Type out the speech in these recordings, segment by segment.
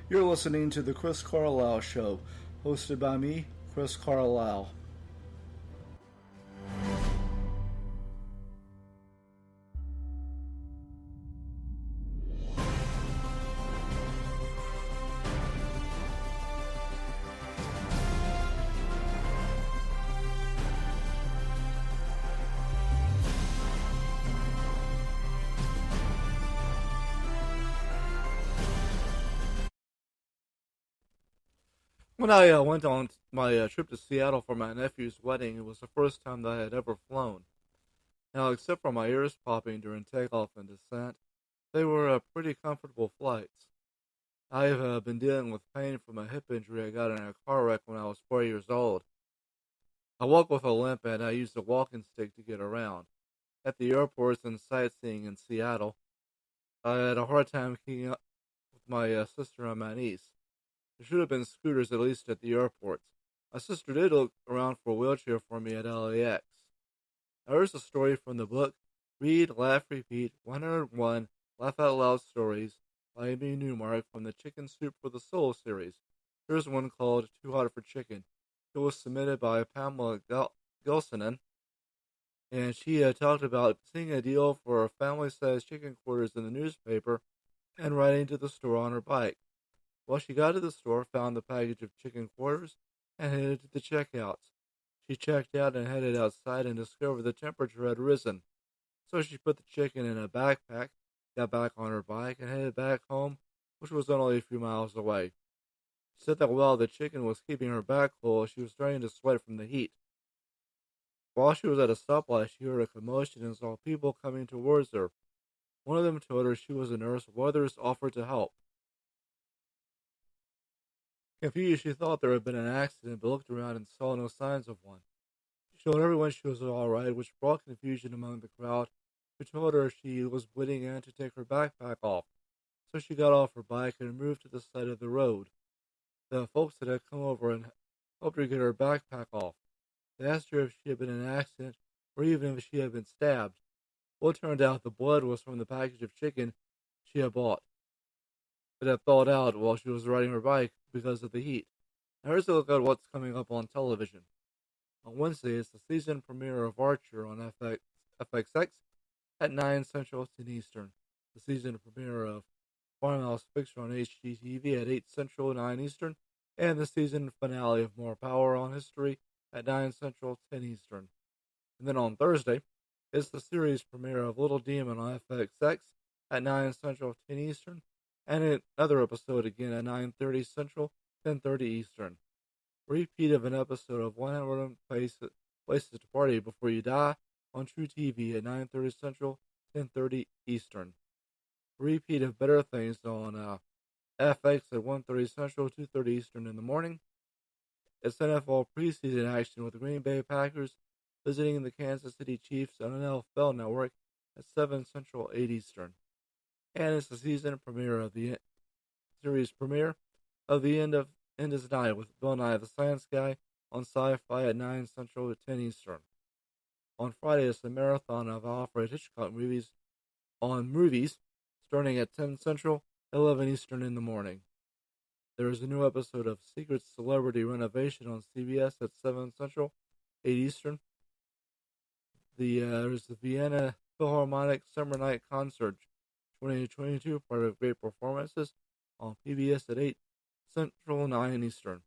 You're listening to The Chris Carlisle Show, hosted by me, Chris Carlisle. When I went on my trip to Seattle for my nephew's wedding, it was the first time that I had ever flown. Now, except for my ears popping during takeoff and descent, they were pretty comfortable flights. I've been dealing with pain from a hip injury I got in a car wreck when I was 4 years old. I walk with a limp and I use a walking stick to get around. At the airports and sightseeing in Seattle, I had a hard time keeping up with my sister and my niece. There should have been scooters at least at the airports. My sister did look around for a wheelchair for me at LAX. Now here's a story from the book Read, Laugh, Repeat 101 Laugh Out Loud Stories by Amy Newmark from the Chicken Soup for the Soul series. Here's one called Too Hot for Chicken. It was submitted by Pamela Gilsonen, and she talked about seeing a deal for family-sized chicken quarters in the newspaper and riding to the store on her bike. Well, she got to the store, found the package of chicken quarters, and headed to the checkouts. She checked out and headed outside and discovered the temperature had risen. So she put the chicken in a backpack, got back on her bike, and headed back home, which was only a few miles away. She said that while the chicken was keeping her back cool, she was starting to sweat from the heat. While she was at a stoplight, she heard a commotion and saw people coming towards her. One of them told her she was a nurse, while others offered to help. Confused, she thought there had been an accident, but looked around and saw no signs of one. She told everyone she was all right, which brought confusion among the crowd, who told her she was bleeding and to take her backpack off. So she got off her bike and moved to the side of the road. The folks that had come over and helped her get her backpack off. They asked her if she had been in an accident or even if she had been stabbed. Well, it turned out the blood was from the package of chicken she had bought. It had thawed out while she was riding her bike because of the heat. Now here's a look at what's coming up on television. On Wednesday, it's the season premiere of Archer on FXX at 9 Central, 10 Eastern. The season premiere of Farmhouse Picture on HGTV at 8 Central, 9 Eastern. And the season finale of More Power on History at 9 Central, 10 Eastern. And then on Thursday, it's the series premiere of Little Demon on FXX at 9 Central, 10 Eastern. And another episode again at 9:30 Central, 10:30 Eastern. Repeat of an episode of 100 Places to Party Before You Die on True TV at 9:30 Central, 10:30 Eastern. Repeat of Better Things on FX at 1:30 Central, 2:30 Eastern in the morning. It's NFL preseason action with the Green Bay Packers visiting the Kansas City Chiefs on an NFL network at 7 Central, 8 Eastern. And it's the season premiere of the series premiere of the End is Nigh with Bill Nye the Science Guy on Sci-Fi at 9 Central to 10 Eastern. On Friday, it's the marathon of Alfred Hitchcock movies on Movies, starting at 10 Central, 11 Eastern in the morning. There is a new episode of Secret Celebrity Renovation on CBS at 7 Central, 8 Eastern. There's the Vienna Philharmonic Summer Night Concert 2022, part of Great Performances on PBS at 8 Central, 9 Eastern.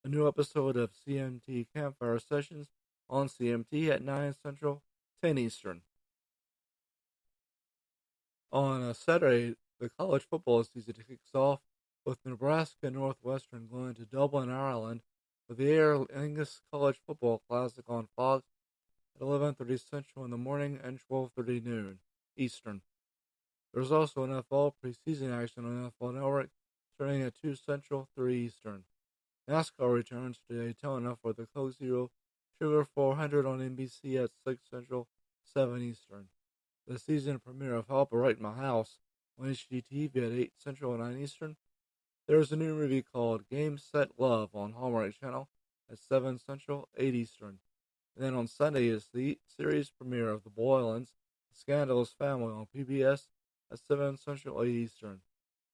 A new episode of CMT Campfire Sessions on CMT at 9 Central, 10 Eastern. On Saturday, the college football season kicks off with Nebraska and Northwestern going to Dublin, Ireland for the Aer Lingus College Football Classic on Fox at 11:30 Central in the morning and 12:30 noon Eastern. There's also NFL preseason action on NFL Network starting at 2 Central, 3 Eastern. NASCAR returns to Daytona for the Coke Zero Sugar 400 on NBC at 6 Central, 7 Eastern. The season premiere of Help Right My House on HGTV at 8 Central, 9 Eastern. There's a new movie called Game Set Love on Hallmark Channel at 7 Central, 8 Eastern. And then on Sunday is the series premiere of The Boylans, The Scandalous Family on PBS at 7 Central, 8 Eastern.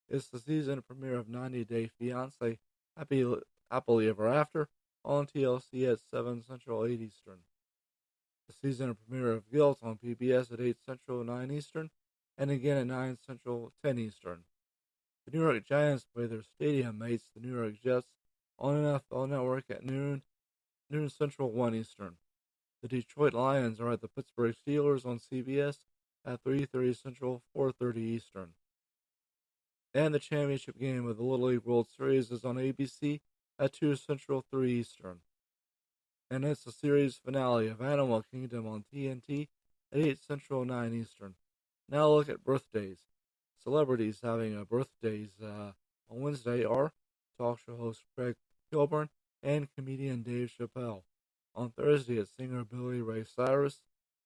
It's the season premiere of 90 Day Fiancé Happily Ever After on TLC at 7 Central, 8 Eastern. The season premiere of Guilt on PBS at 8 Central, 9 Eastern, and again at 9 Central, 10 Eastern. The New York Giants play their stadium mates, the New York Jets, on NFL Network at noon Central, 1 Eastern. The Detroit Lions are at the Pittsburgh Steelers on CBS at 3:30 Central, 4:30 Eastern. And the championship game of the Little League World Series is on ABC at 2 Central, 3 Eastern. And it's the series finale of Animal Kingdom on TNT at 8 Central, 9 Eastern. Now look at birthdays. Celebrities having birthdays on Wednesday are talk show host Craig Kilborn and comedian Dave Chappelle. On Thursday, it's singer Billy Ray Cyrus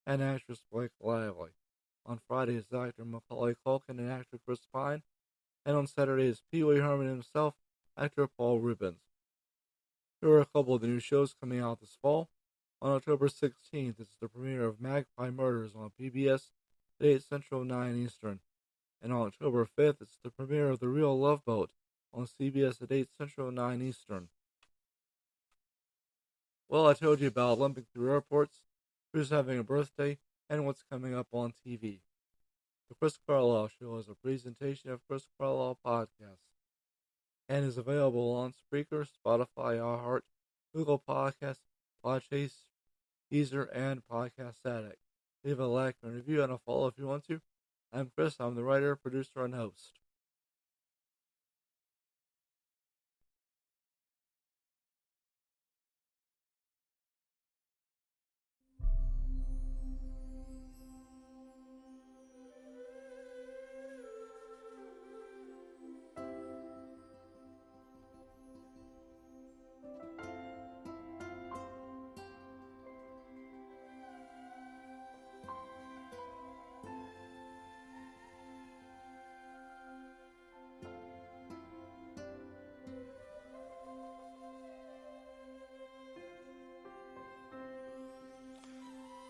and actress Blake Lively. On Friday, it's actor Macaulay Culkin and actor Chris Pine. And on Saturday, it's Pee Wee Herman himself, actor Paul Rubens. Here are a couple of the new shows coming out this fall. On October 16th, it's the premiere of Magpie Murders on PBS at 8 Central, 9 Eastern. And on October 5th, it's the premiere of The Real Love Boat on CBS at 8 Central, 9 Eastern. Well, I told you about Limping Through Airports, who's having a birthday, and what's coming up on TV. The Chris Carlisle Show is a presentation of Chris Carlisle Podcast and is available on Spreaker, Spotify, iHeart, Google Podcasts, Podchase, Deezer, and Podcast Addict. Leave a like and review and a follow if you want to. I'm Chris. I'm the writer, producer, and host.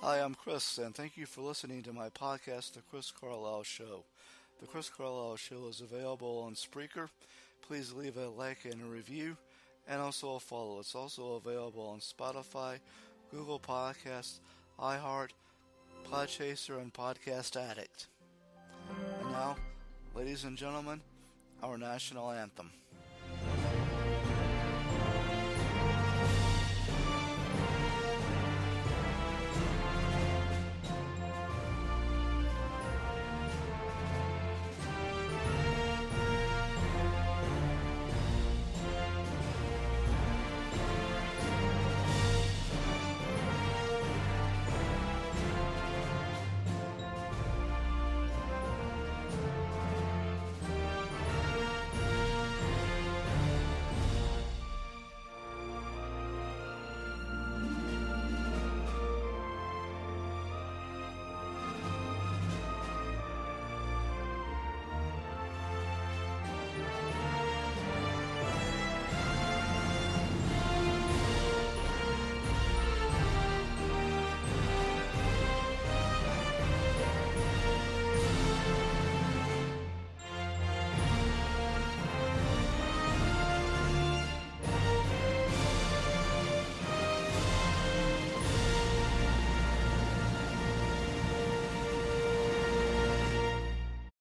Hi, I'm Chris, and thank you for listening to my podcast, The Chris Carlisle Show. The Chris Carlisle Show is available on Spreaker. Please leave a like and a review, and also a follow. It's also available on Spotify, Google Podcasts, iHeart, Podchaser, and Podcast Addict. And now, ladies and gentlemen, our national anthem.